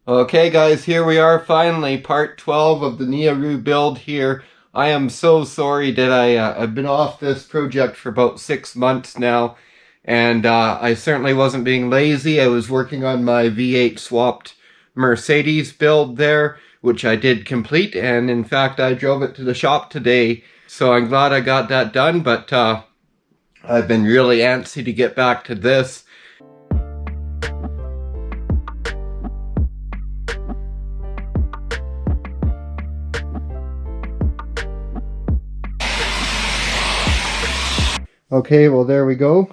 Okay guys, here we are finally, part 12 of the Neoru build here. I am so sorry that I've been off this project for about 6 months now, and I certainly wasn't being lazy. I was working on my V8 swapped Mercedes build there, which I did complete, and in fact I drove it to the shop today, so I'm glad I got that done, but I've been really antsy to get back to this. Okay, well there we go.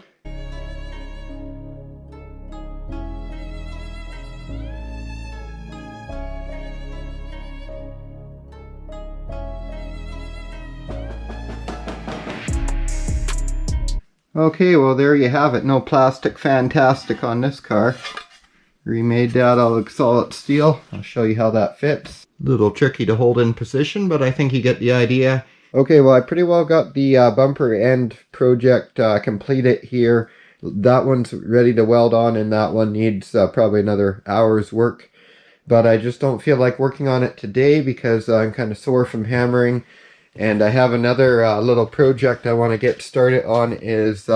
Okay, well there you have it. No plastic fantastic on this car. Remade that out of solid steel. I'll show you how that fits. A little tricky to hold in position, but I think you get the idea. Okay, well I pretty well got the bumper end project completed here. That one's ready to weld on, and that one needs probably another hour's work. But I just don't feel like working on it today because I'm kind of sore from hammering. And I have another little project I want to get started on is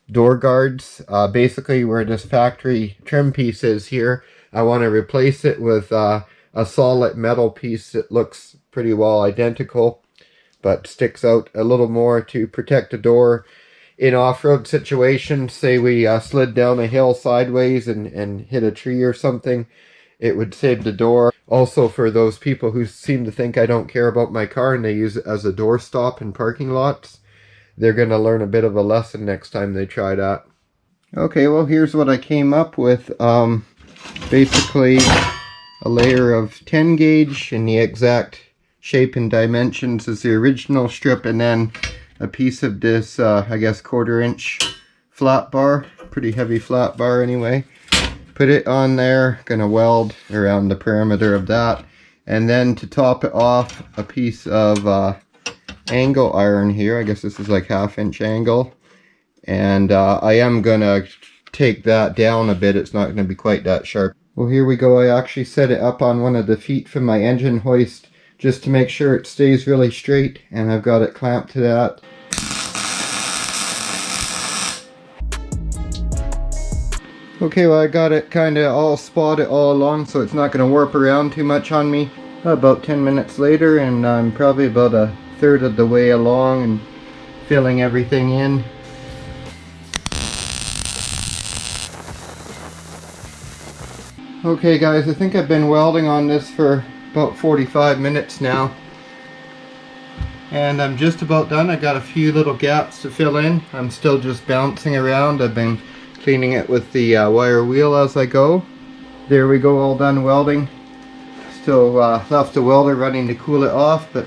door guards. Basically where this factory trim piece is here, I want to replace it with a solid metal piece that looks pretty well identical, but sticks out a little more to protect the door in off-road situations. Say we slid down a hill sideways and hit a tree or something, it would save the door. Also for those people who seem to think I don't care about my car and they use it as a door stop in parking lots, they're going to learn a bit of a lesson next time they try that. Okay, well here's what I came up with. Basically a layer of 10 gauge in the exact shape and dimensions as the original strip, and then a piece of this I guess 1/4 inch flat bar, pretty heavy flat bar anyway. Put it on there, gonna weld around the perimeter of that, and then to top it off, a piece of angle iron here. I guess this is like 1/2 inch angle, and I am gonna take that down a bit. It's not gonna be quite that sharp. Well, here we go. I actually set it up on one of the feet from my engine hoist just to make sure it stays really straight, and I've got it clamped to that. Okay, well I got it kind of all spotted all along so it's not going to warp around too much on me. About 10 minutes later, and I'm probably about 1/3 of the way along and filling everything in. Okay guys, I think I've been welding on this for about 45 minutes now. And I'm just about done. I got a few little gaps to fill in. I'm still just bouncing around. I've been cleaning it with the wire wheel as I go. There we go, all done welding. Still left the welder running to cool it off, but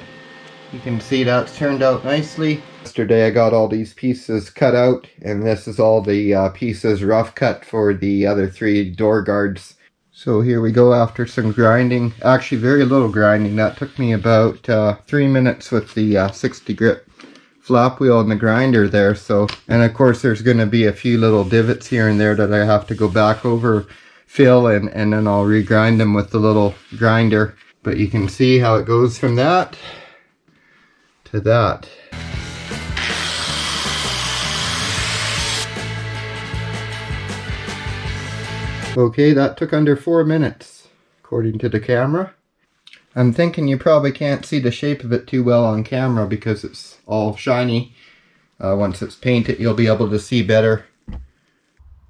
you can see that's turned out nicely. Yesterday I got all these pieces cut out, and this is all the pieces rough cut for the other 3 door guards. So here we go after some grinding. Actually very little grinding. That took me about 3 minutes with the 60 grit flap wheel and the grinder there. So, and of course there's going to be a few little divots here and there that I have to go back over, fill, and then I'll regrind them with the little grinder. But you can see how it goes from that to that. Okay, that took under 4 minutes according to the camera. I'm thinking you probably can't see the shape of it too well on camera because it's all shiny. Once it's painted, you'll be able to see better.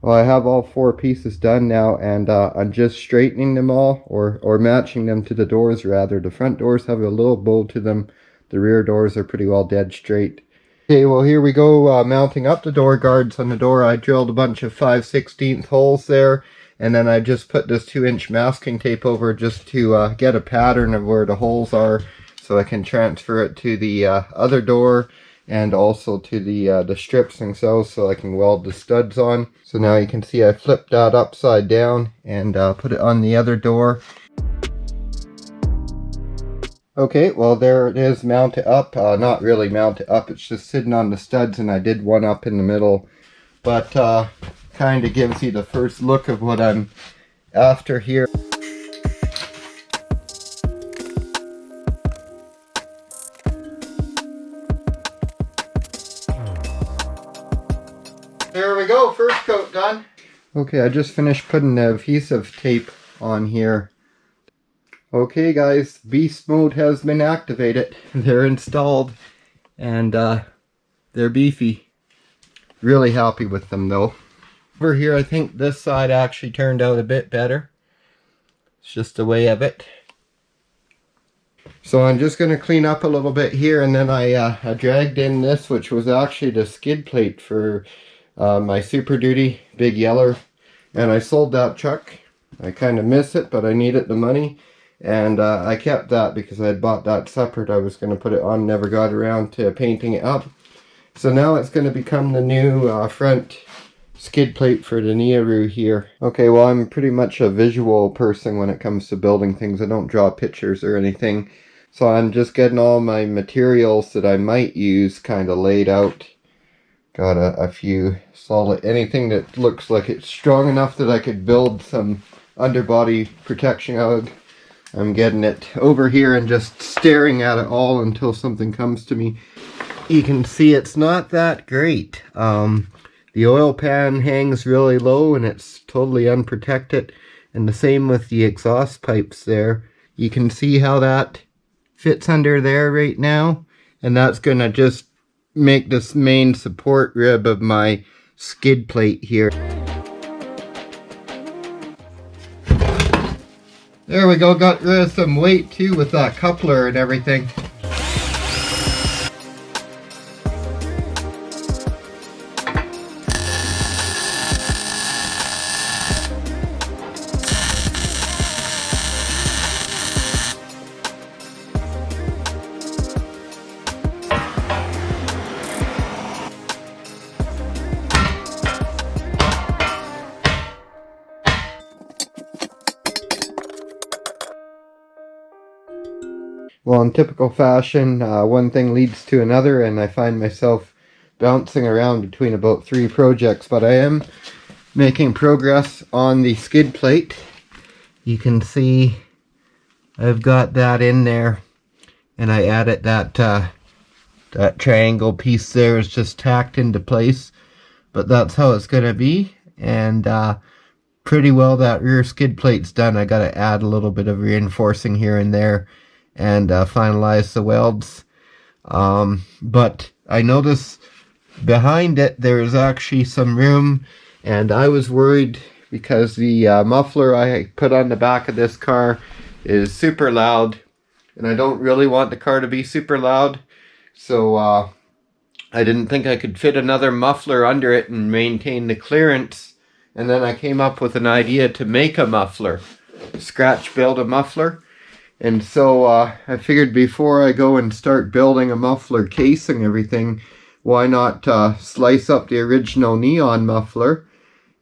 Well, I have all 4 pieces done now, and I'm just straightening them all, or matching them to the doors rather. The front doors have a little bow to them. The rear doors are pretty well dead straight. Okay, well here we go, mounting up the door guards on the door. I drilled a bunch of 5/16 holes there. And then I just put this 2-inch masking tape over just to get a pattern of where the holes are, so I can transfer it to the other door and also to the strips themselves, so I can weld the studs on. So now you can see I flipped that upside down and put it on the other door. Okay, well there it is mounted up. Not really mounted up, it's just sitting on the studs, and I did one up in the middle. But kind of gives you the first look of what I'm after here. go, first coat done. Okay, I just finished putting the adhesive tape on here. Okay guys, beast mode has been activated. They're installed and they're beefy. Really happy with them though. Over here I think this side actually turned out a bit better. It's just the way of it. So I'm just going to clean up a little bit here, and then I dragged in this, which was actually the skid plate for my Super Duty Big Yeller, and I sold that truck. I kind of miss it, but I needed the money, and I kept that because I had bought that separate. I was going to put it on, never got around to painting it up. So now it's going to become the new front skid plate for the Neoru here. Okay, well I'm pretty much a visual person when it comes to building things. I don't draw pictures or anything. So I'm just getting all my materials that I might use kind of laid out. Got a few solid, anything that looks like it's strong enough that I could build some underbody protection out. I'm getting it over here and just staring at it all until something comes to me. You can see it's not that great. The oil pan hangs really low and it's totally unprotected. And the same with the exhaust pipes there. You can see how that fits under there right now, and that's gonna just make this main support rib of my skid plate here. There we go, got rid of some weight too with that coupler and everything. Well, in typical fashion, one thing leads to another, and I find myself bouncing around between about 3 projects, but I am making progress on the skid plate. You can see I've got that in there, and I added that that triangle piece there is just tacked into place, but that's how it's going to be, and pretty well that rear skid plate's done. I got to add a little bit of reinforcing here and there and finalize the welds, but I noticed behind it there is actually some room, and I was worried because the muffler I put on the back of this car is super loud, and I don't really want the car to be super loud, so I didn't think I could fit another muffler under it and maintain the clearance. And then I came up with an idea to make a muffler, scratch build a muffler. And so I figured before I go and start building a muffler case and everything, why not slice up the original Neon muffler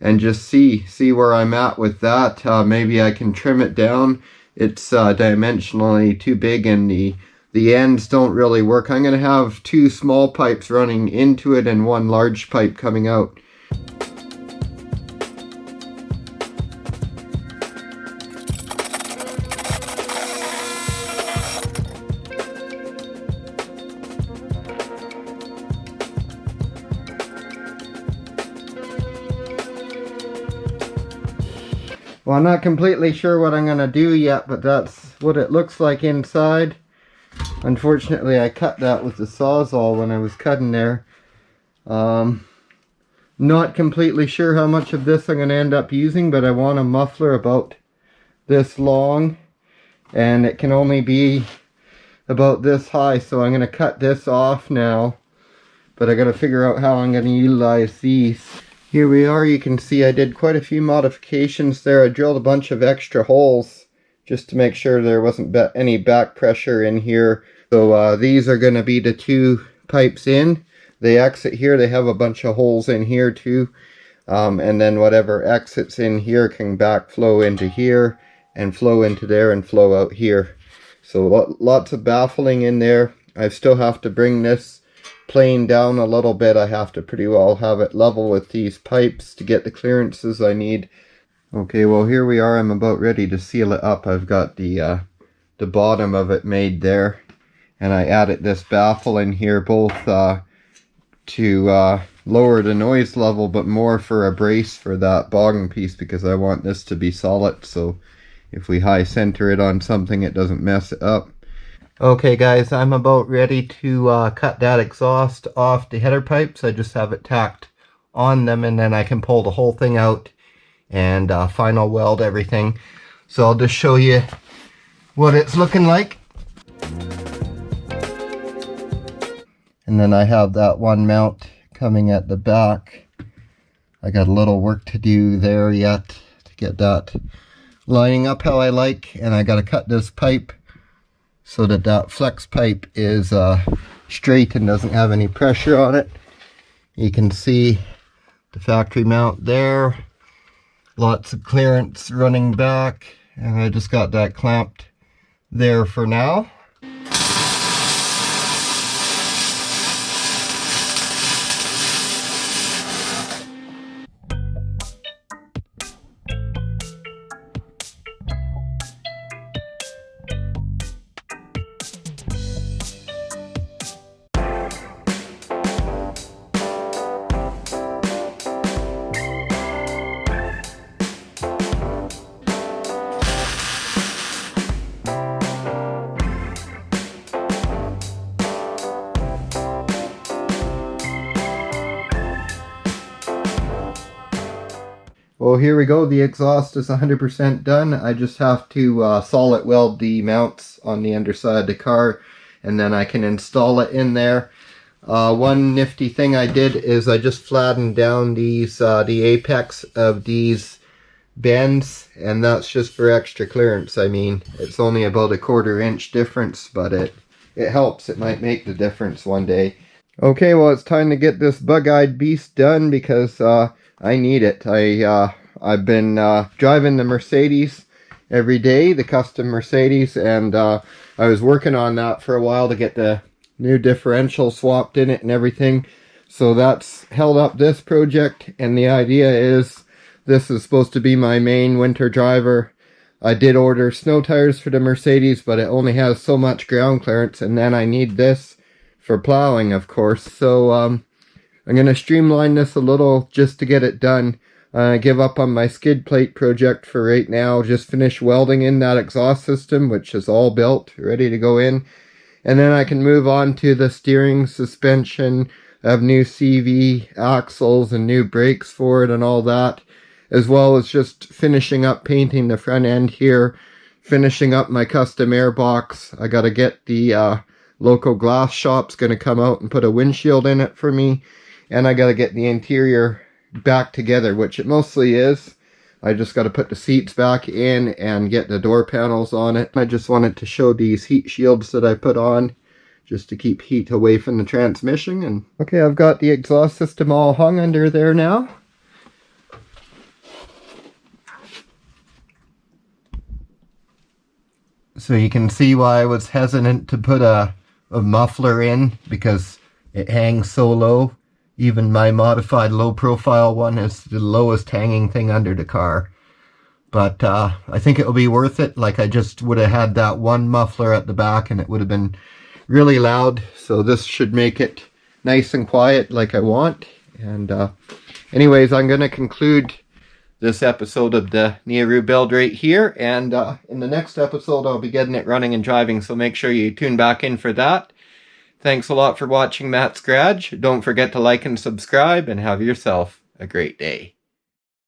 and just see where I'm at with that. Maybe I can trim it down. It's dimensionally too big and the ends don't really work. I'm going to have 2 small pipes running into it and 1 large pipe coming out. Well, I'm not completely sure what I'm going to do yet, but that's what it looks like inside. Unfortunately, I cut that with the Sawzall when I was cutting there. Not completely sure how much of this I'm going to end up using, but I want a muffler about this long, and it can only be about this high, so I'm going to cut this off now, but I got to figure out how I'm going to utilize these. Here we are. You can see I did quite a few modifications there. I drilled a bunch of extra holes just to make sure there wasn't any back pressure in here. So these are going to be the 2 pipes in. They exit here. They have a bunch of holes in here too. And then whatever exits in here can backflow into here and flow into there and flow out here. So lots of baffling in there. I still have to bring this plane down a little bit. I have to pretty well have it level with these pipes to get the clearances I need. Okay, well here we are. I'm about ready to seal it up. I've got the bottom of it made there, and I added this baffle in here, both to lower the noise level, but more for a brace for that bogging piece, because I want this to be solid, so if we high center it on something, it doesn't mess it up. Okay guys, I'm about ready to cut that exhaust off the header pipes. I just have it tacked on them, and then I can pull the whole thing out and final weld everything. So I'll just show you what it's looking like. And then I have that one mount coming at the back. I got a little work to do there yet to get that lining up how I like, and I got to cut this pipe so that that flex pipe is straight and doesn't have any pressure on it. You can see the factory mount there, lots of clearance running back, and I just got that clamped there for now. Well, here we go. The exhaust is 100% done. I just have to solid weld the mounts on the underside of the car, and then I can install it in there. One nifty thing I did is I just flattened down these the apex of these bends, and that's just for extra clearance. I mean, it's only about a 1/4 inch difference, but it helps. It might make the difference one day. Okay, well, it's time to get this bug-eyed beast done, because I need it. I've been driving the Mercedes every day, the custom Mercedes, and I was working on that for a while to get the new differential swapped in it and everything. So that's held up this project, and the idea is this is supposed to be my main winter driver. I did order snow tires for the Mercedes, but it only has so much ground clearance, and then I need this for plowing, of course. So I'm going to streamline this a little just to get it done. Give up on my skid plate project for right now. Just finish welding in that exhaust system, which is all built, ready to go in. And then I can move on to the steering, suspension, have new CV axles and new brakes for it and all that. As well as just finishing up painting the front end here. Finishing up my custom air box. I got to get the local glass shop's going to come out and put a windshield in it for me. And I got to get the interior back together, which it mostly is. I just got to put the seats back in and get the door panels on it. I just wanted to show these heat shields that I put on just to keep heat away from the transmission. And okay, I've got the exhaust system all hung under there now. So you can see why I was hesitant to put a muffler in, because it hangs so low. Even my modified low profile one is the lowest hanging thing under the car. But I think it'll be worth it. Like, I just would have had that one muffler at the back and it would have been really loud. So this should make it nice and quiet like I want. And anyways, I'm going to conclude this episode of the Neoru build right here. And in the next episode, I'll be getting it running and driving. So make sure you tune back in for that. Thanks a lot for watching Matt's Garage. Don't forget to like and subscribe, and have yourself a great day.